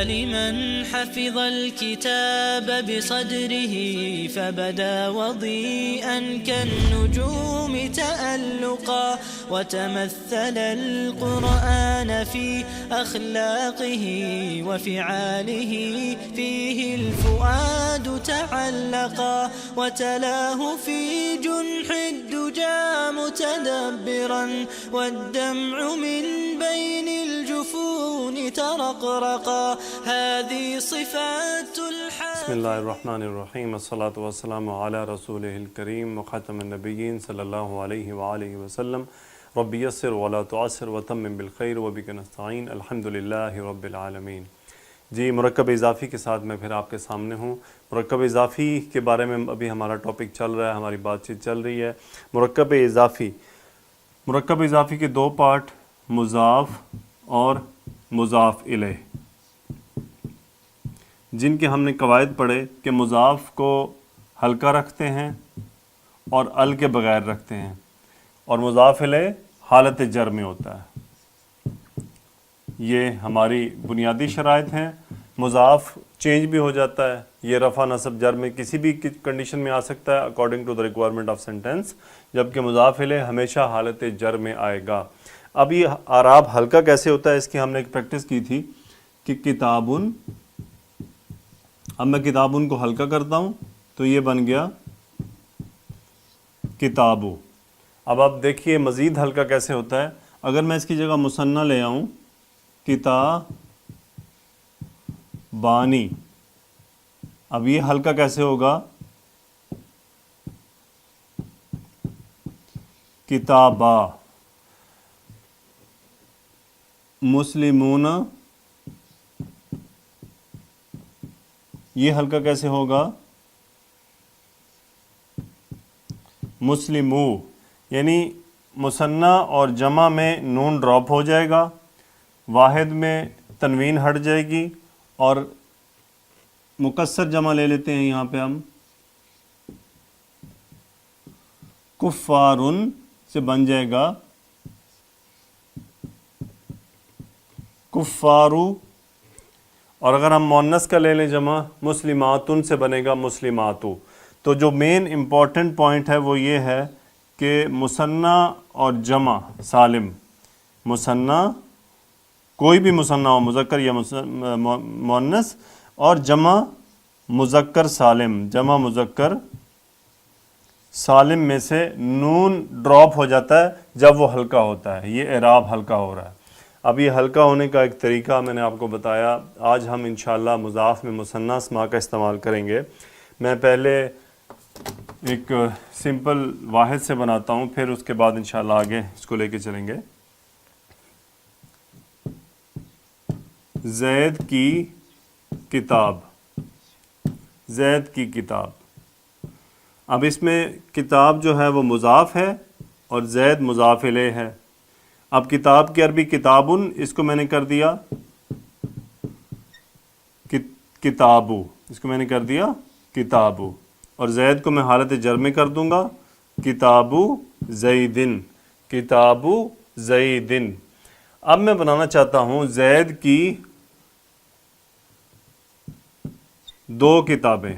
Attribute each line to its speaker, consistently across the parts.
Speaker 1: لمن حفظ الكتاب بصدره فبدا وضيئا كالنجوم تألقا وتمثل القرآن في أخلاقه وفعاله فيه الفؤاد تعلقا وتلاه في جنح الدجى متدبرا والدمع من بين الجفون ترقرقا هذه صفات
Speaker 2: بسم اللہ الرحمن الرحیم، الصلاۃ والسلام علی رسولہ الکریم وخاتم النبیین صلی اللہ علیہ وآلہ وسلم۔ رب یسر ولا تعسر وتمم بالخیر وبک نستعین، الحمدللہ رب العالمین۔ جی، مرکب اضافی کے ساتھ میں پھر آپ کے سامنے ہوں۔ مرکب اضافی کے بارے میں ابھی ہمارا ٹاپک چل رہا ہے، ہماری بات چیت چل رہی ہے۔ مرکب اضافی کے دو پارٹ، مضاف اور مضاف الیہ، جن کے ہم نے قواعد پڑھے کہ مضاف کو ہلکا رکھتے ہیں اور ال کے بغیر رکھتے ہیں، اور مضاف الیہ حالت جر میں ہوتا ہے۔ یہ ہماری بنیادی شرائط ہیں۔ مضاف چینج بھی ہو جاتا ہے، یہ رفع نصب جر میں کسی بھی کنڈیشن میں آ سکتا ہے according to the requirement of sentence, جبکہ مضاف الیہ ہمیشہ حالت جر میں آئے گا۔ اب یہ اعراب ہلکا کیسے ہوتا ہے، اس کی ہم نے ایک پریکٹس کی تھی کہ کتابن، اب میں کتابن کو ہلکا کرتا ہوں تو یہ بن گیا کتابو۔ اب آپ دیکھیے مزید ہلکا کیسے ہوتا ہے۔ اگر میں اس کی جگہ مثنیٰ لے آؤں، کتابانی، اب یہ ہلکا کیسے ہوگا، کتابا۔ مسلمون، یہ ہلکا کیسے ہوگا، مسلمو۔ یعنی مثنیٰ اور جمع میں نون ڈراپ ہو جائے گا، واحد میں تنوین ہٹ جائے گی، اور مکسر جمع لے لیتے ہیں یہاں پہ ہم، کفارن سے بن جائے گا کفارو، اور اگر ہم مؤنث کا لے لیں جمع، مسلماتن سے بنے گا مسلماتو۔ تو جو مین امپورٹنٹ پوائنٹ ہے وہ یہ ہے کہ مثنیٰ اور جمع سالم، مثنیٰ کوئی بھی مثنیٰ ہو، مذکر یا مؤنث، اور جمع مذکر سالم، جمع مذکر سالم میں سے نون ڈراپ ہو جاتا ہے جب وہ ہلکا ہوتا ہے۔ یہ اعراب ہلکا ہو رہا ہے۔ اب یہ ہلکا ہونے کا ایک طریقہ میں نے آپ کو بتایا۔ آج ہم انشاءاللہ مضاف میں مثنیٰ اسماء کا استعمال کریں گے۔ میں پہلے ایک سمپل واحد سے بناتا ہوں، پھر اس کے بعد انشاءاللہ آگے اس کو لے کے چلیں گے۔ زید کی کتاب، زید کی کتاب۔ اب اس میں کتاب جو ہے وہ مضاف ہے اور زید مضاف الیہ ہے۔ اب کتاب کی عربی کتابن، اس کو میں نے کر دیا کتابو، اس کو میں نے کر دیا کتابو، اور زید کو میں حالت جر میں کر دوں گا کتابو زیدن، کتابو زیدن۔ اب میں بنانا چاہتا ہوں زید کی دو کتابیں۔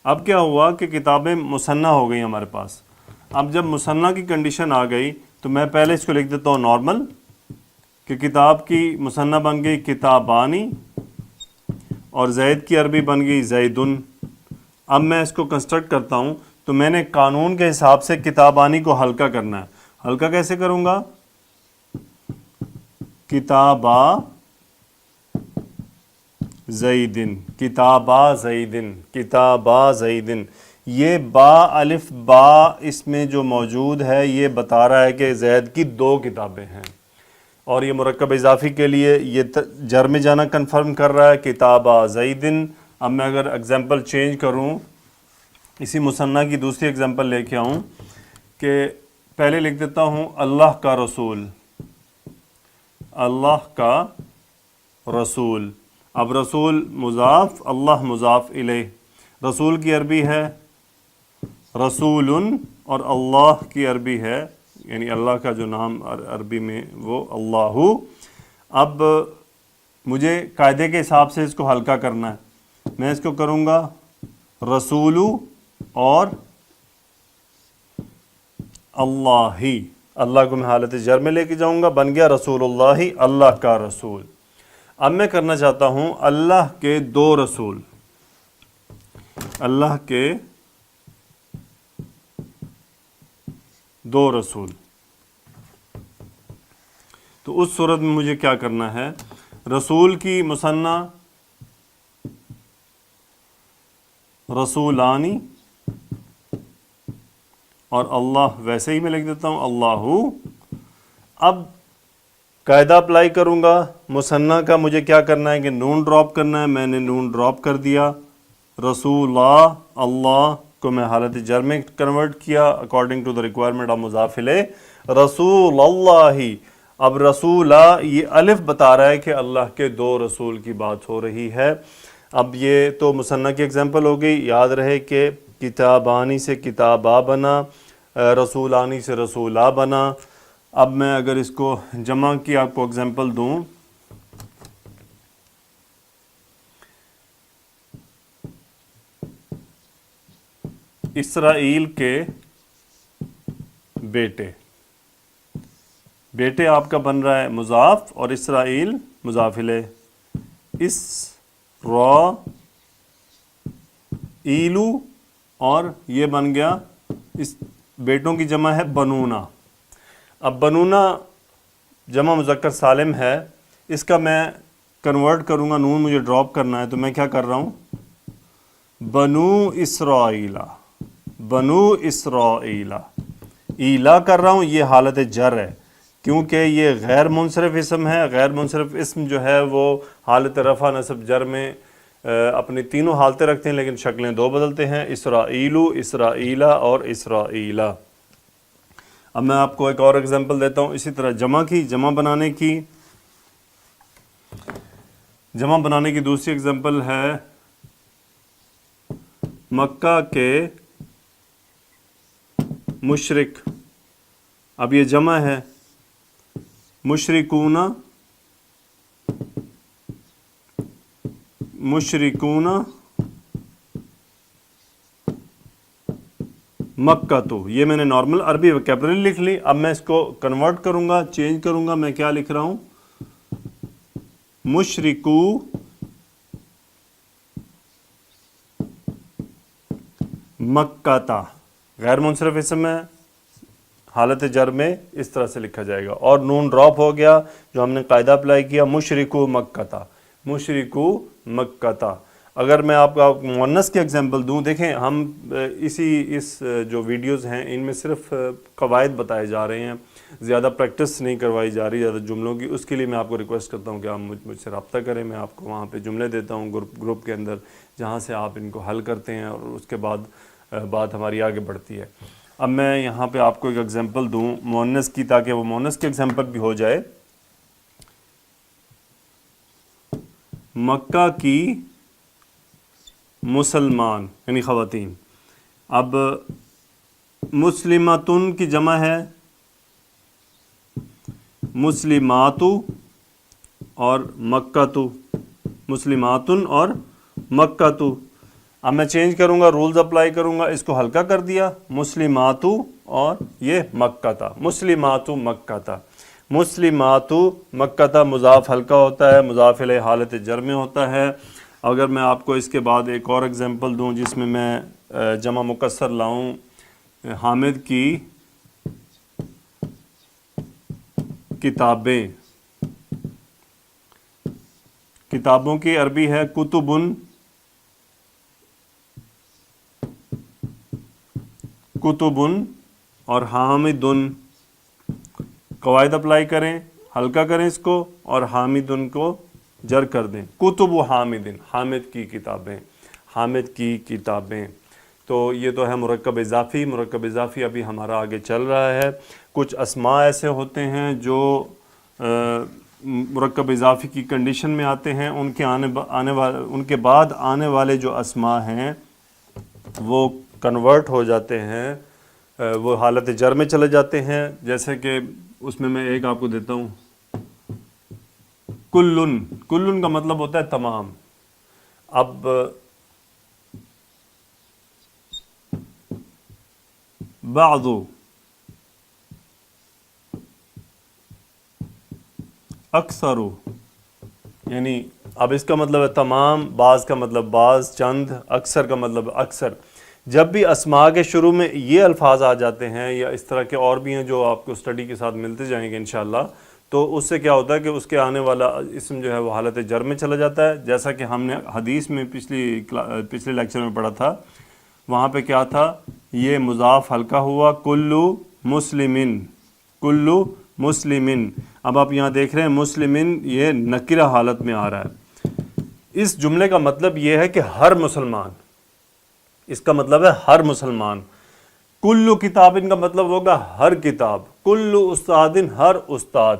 Speaker 2: اب کیا ہوا کہ کتابیں مثنیٰ ہو گئی ہمارے پاس۔ اب جب مثنیٰ کی کنڈیشن آ گئی تو میں پہلے اس کو لکھ دیتا ہوں نارمل، کہ کتاب کی مثنیٰ بن گئی کتابانی، اور زید کی عربی بن گئی زیدن۔ اب میں اس کو کنسٹرکٹ کرتا ہوں تو میں نے قانون کے حساب سے کتابانی کو ہلکا کرنا ہے۔ ہلکا کیسے کروں گا، کتابا زیدن، کتابا زیدن، کتابا زیدن۔ یہ با الف با اس میں جو موجود ہے یہ بتا رہا ہے کہ زید کی دو کتابیں ہیں، اور یہ مرکب اضافی کے لیے یہ جر میں جانا کنفرم کر رہا ہے کتابا زیدن۔ اب میں اگر اگزامپل چینج کروں، اسی مثنیٰ کی دوسری اگزامپل لے کے آؤں، کہ پہلے لکھ دیتا ہوں اللہ کا رسول، اللہ کا رسول۔ اب رسول مضاف، اللہ مضاف الیہ۔ رسول کی عربی ہے رسول، اور اللہ کی عربی ہے، یعنی اللہ کا جو نام عربی میں وہ اللہ۔ اب مجھے قاعدے کے حساب سے اس کو ہلکا کرنا ہے. میں اس کو کروں گا رسولو اور اللہ ہی. اللہ کو میں حالت جر میں لے کے جاؤں گا, بن گیا رسول اللہ, اللہ کا رسول. اب میں کرنا چاہتا ہوں اللہ کے دو رسول, اللہ کے دو رسول. تو اس صورت میں مجھے کیا کرنا ہے, رسول کی مثنیٰ رسولانی اور اللہ ویسے ہی میں لکھ دیتا ہوں اللہ. اب قاعدہ اپلائی کروں گا مثنیٰ کا. مجھے کیا کرنا ہے کہ نون ڈراپ کرنا ہے. میں نے نون ڈراپ کر دیا. رسول اللہ کو میں حالت جر میں کنورٹ کیا according to the requirement of مضاف الیہ رسول اللہ. اب رسول یہ الف بتا رہا ہے کہ اللہ کے دو رسول کی بات ہو رہی ہے. اب یہ تو مثنیٰ کی ایگزامپل ہو گئی. یاد رہے کہ کتابانی سے کتابا بنا, رسولانی سے رسولہ بنا. اب میں اگر اس کو جمع کی آپ کو ایگزامپل دوں, اسرائیل کے بیٹے, بیٹے آپ کا بن رہا ہے مضاف اور اسرائیل مضاف الیہ. ایلو اور یہ بن گیا, اس بیٹوں کی جمع ہے بنونا. اب بنونا جمع مذکر سالم ہے, اس کا میں کنورٹ کروں گا, نون مجھے ڈراپ کرنا ہے. تو میں کیا کر رہا ہوں, بنو اسرائیلہ, بنو اسرائیلہ. ایلا کر رہا ہوں, یہ حالت جر ہے کیونکہ یہ غیر منصرف اسم ہے. غیر منصرف اسم جو ہے وہ حالت رفع نصب جر میں اپنی تینوں حالتیں رکھتے ہیں لیکن شکلیں دو بدلتے ہیں, اسرائیلو, اسرائیلہ اور اسرائیلہ. اب میں آپ کو ایک اور ایگزامپل دیتا ہوں اسی طرح جمع کی. جمع بنانے کی دوسری ایگزامپل ہے مکہ کے مشرک. اب یہ جمع ہے مشرکون, مشرکون مکہ. تو یہ میں نے نارمل عربی ویکیبلری لکھ لی. اب میں اس کو کنورٹ کروں گا, چینج کروں گا. میں کیا لکھ رہا ہوں, مشرکو مکہ تا. غیر منصرف اسم ہے, حالت جر میں اس طرح سے لکھا جائے گا. اور نون ڈراپ ہو گیا جو ہم نے قاعدہ اپلائی کیا, مشرکو مکہ تا, مشرکو مکہ تا. اگر میں آپ کو مؤنث کی ایگزامپل دوں, دیکھیں ہم اس جو ویڈیوز ہیں ان میں صرف قواعد بتائے جا رہے ہیں, زیادہ پریکٹس نہیں کروائی جا رہی زیادہ جملوں کی. اس کے لیے میں آپ کو ریکویسٹ کرتا ہوں کہ آپ مجھ سے رابطہ کریں. میں آپ کو وہاں پہ جملے دیتا ہوں گروپ کے اندر, جہاں سے آپ ان کو حل کرتے ہیں اور اس کے بعد بات ہماری آگے بڑھتی ہے. اب میں یہاں پہ آپ کو ایک ایگزامپل دوں مؤنث کی, تاکہ وہ مؤنث کی ایگزامپل بھی ہو جائے. مکہ کی مسلمان یعنی خواتین. اب مسلماتن کی جمع ہے مسلماتو اور مکہ. مسلماتن اور مکہ. اب میں چینج کروں گا, رولز اپلائی کروں گا, اس کو ہلکا کر دیا, مسلماتو اور یہ مکہ تا, مسلماتو مکہ تا. مسلماتو مکہ تا مضاف ہلکا ہوتا ہے, مضاف الیہ حالت جر میں ہوتا ہے. اگر میں آپ کو اس کے بعد ایک اور ایگزامپل دوں جس میں میں جمع مکسر لاؤں, حامد کی کتابیں. کتابوں کی عربی ہے کتبن, کتبن اور حامدن. قواعد اپلائی کریں, ہلکا کریں اس کو اور حامدن کو جر کر دیں. کتب و حامدن, حامد کی کتابیں, حامد کی کتابیں. تو یہ تو ہے مرکب اضافی. مرکب اضافی ابھی ہمارا آگے چل رہا ہے. کچھ اسماء ایسے ہوتے ہیں جو مرکب اضافی کی کنڈیشن میں آتے ہیں, ان کے بعد آنے والے جو اسماء ہیں وہ کنورٹ ہو جاتے ہیں, وہ حالت جر میں چلے جاتے ہیں. جیسے کہ اس میں ایک آپ کو دیتا ہوں, کلن، کلن کا مطلب ہوتا ہے تمام. اب بعض، اکثر، یعنی اب اس کا مطلب ہے تمام، بعض کا مطلب بعض، چند، اکثر کا مطلب اکثر. جب بھی اسماء کے شروع میں یہ الفاظ آ جاتے ہیں یا اس طرح کے اور بھی ہیں جو آپ کو اسٹڈی کے ساتھ ملتے جائیں گے انشاءاللہ، تو اس سے کیا ہوتا ہے کہ اس کے آنے والا اسم جو ہے وہ حالت جر میں چلا جاتا ہے. جیسا کہ ہم نے حدیث میں پچھلے لیکچر میں پڑھا تھا، وہاں پہ کیا تھا، یہ مضاف ہلکا ہوا، کلو مسلمن، کلو مسلمن. اب آپ یہاں دیکھ رہے ہیں مسلمن یہ نکرہ حالت میں آ رہا ہے. اس جملے کا مطلب یہ ہے کہ ہر مسلمان، اس کا مطلب ہے ہر مسلمان. کلو کتابن کا مطلب ہوگا ہر کتاب، کلو استادن ہر استاد.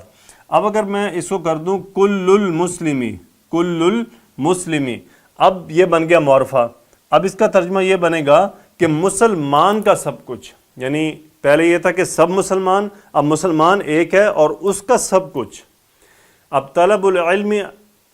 Speaker 2: اب اگر میں اس کو کر دوں کل المسلمی، کل المسلمی، اب یہ بن گیا معرفہ. اب اس کا ترجمہ یہ بنے گا کہ مسلمان کا سب کچھ، یعنی پہلے یہ تھا کہ سب مسلمان، اب مسلمان ایک ہے اور اس کا سب کچھ. اب طلب العلم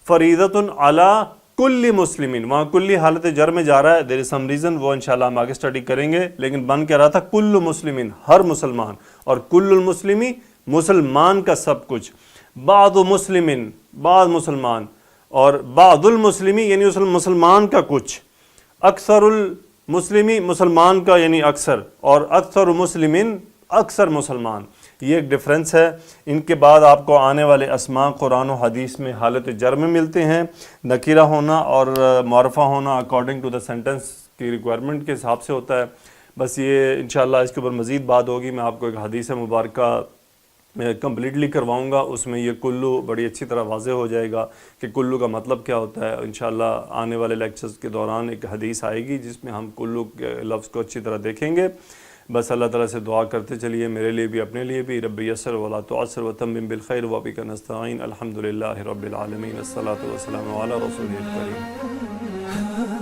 Speaker 2: فریضۃ علی کل مسلمین، وہاں کلی حالت جر میں جا رہا ہے، دیر از سم ریزن، وہ انشاءاللہ ہم آگے اسٹڈی کریں گے، لیکن بن کے رہا تھا کل مسلمین، ہر مسلمان، اور کل المسلمی مسلمان کا سب کچھ. بعض مسلمین، بعض مسلمان، اور بعض المسلمی یعنی مسلمان کا کچھ. اکثر المسلمی مسلمان کا یعنی اکثر، اور اکثر مسلمین اکثر مسلمان. یہ ایک ڈفرینس ہے. ان کے بعد آپ کو آنے والے اسماء قرآن و حدیث میں حالت جر میں ملتے ہیں. نکیرہ ہونا اور معرفہ ہونا اکارڈنگ ٹو دا سینٹنس کی ریکوائرمنٹ کے حساب سے ہوتا ہے. بس یہ انشاءاللہ اس کے اوپر مزید بات ہوگی. میں آپ کو ایک حدیث مبارکہ کمپلیٹلی کرواؤں گا، اس میں یہ کلو بڑی اچھی طرح واضح ہو جائے گا کہ کلو کا مطلب کیا ہوتا ہے. انشاءاللہ آنے والے لیکچرز کے دوران ایک حدیث آئے گی جس میں ہم کلو کے لفظ کو اچھی طرح دیکھیں گے. بس اللہ تعالیٰ سے دعا کرتے چلیے، میرے لیے بھی اپنے لیے بھی. رب یسر ولا تعسر وتمم بالخیر وبک نستعین. الحمدللہ رب العالمین. الصلاۃ والسلام علی رسول الکریم.